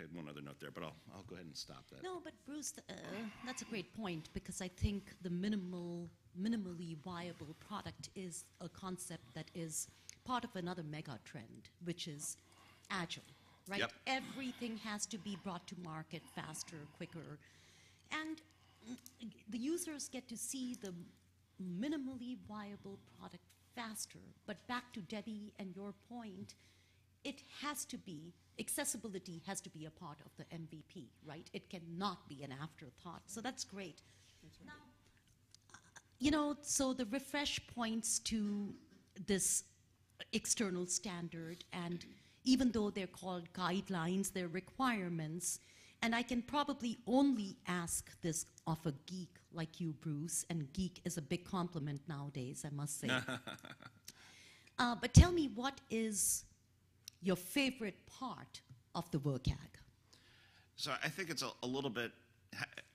had one other note there, but I'll go ahead and stop that. No, but Bruce, that's a great point, because I think the minimally viable product is a concept that is part of another mega trend, which is agile, right? Yep. Everything has to be brought to market faster, quicker, and the users get to see the minimally viable product faster. But back to Debbie and your point, it has to be, accessibility has to be a part of the MVP, right? It cannot be an afterthought. So that's great. That's right. Now, you know, so the refresh points to this external standard, and even though they're called guidelines, they're requirements. And I can probably only ask this of a geek like you, Bruce, and geek is a big compliment nowadays, I must say. But tell me, what is your favorite part of the WCAG? So I think it's a little bit,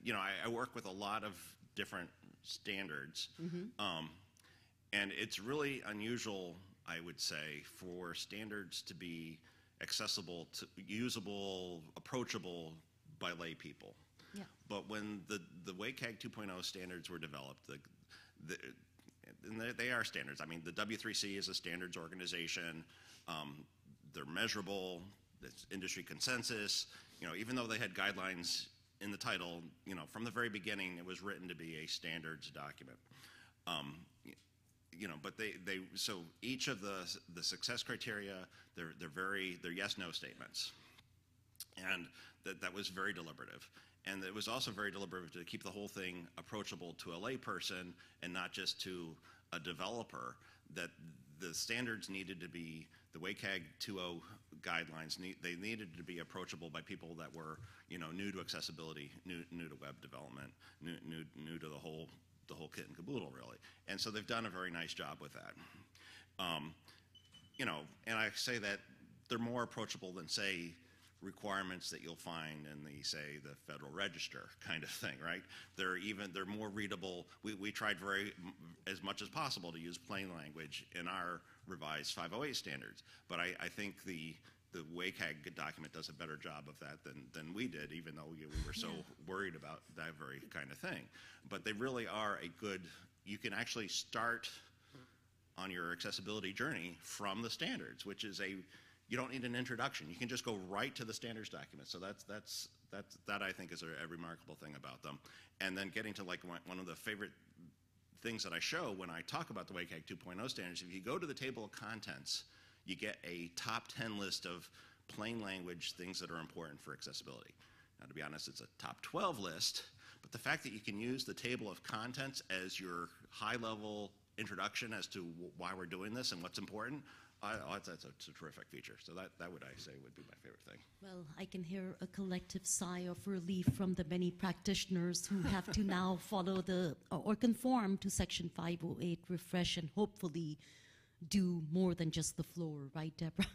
you know, I work with a lot of different standards, and it's really unusual, I would say, for standards to be accessible, usable, approachable by lay people. Yeah. But when the WCAG 2.0 standards were developed, and they are standards. I mean, the W3C is a standards organization. They're measurable. It's industry consensus. You know, even though they had guidelines in the title, you know, from the very beginning, it was written to be a standards document. You know, but so each of the success criteria, they're yes/no statements, and that was very deliberative. And it was also very deliberative to keep the whole thing approachable to a layperson and not just to a developer. That the standards needed to be, the WCAG 2.0 guidelines, they needed to be approachable by people that were, you know, new to accessibility, new to web development, new to the whole kit and caboodle, really. And so they've done a very nice job with that. You know, and I say that they're more approachable than, say, requirements that you'll find in the, say, the Federal Register kind of thing, right? They're more readable. We tried as much as possible to use plain language in our revised 508 standards, but I think the WCAG document does a better job of that than we did, even though we were so worried about that very kind of thing. But they really are a good, you can actually start on your accessibility journey from the standards, which is you don't need an introduction. You can just go right to the standards document. So that I think is a remarkable thing about them. And then getting to like one of the favorite things that I show when I talk about the WCAG 2.0 standards, if you go to the table of contents, you get a top 10 list of plain language things that are important for accessibility. Now, to be honest, it's a top 12 list, but the fact that you can use the table of contents as your high-level introduction as to why we're doing this and what's important, that's a terrific feature. So that would, I say, would be my favorite thing. Well, I can hear a collective sigh of relief from the many practitioners who have to now follow or conform to Section 508 refresh and hopefully do more than just the floor, right, Deborah?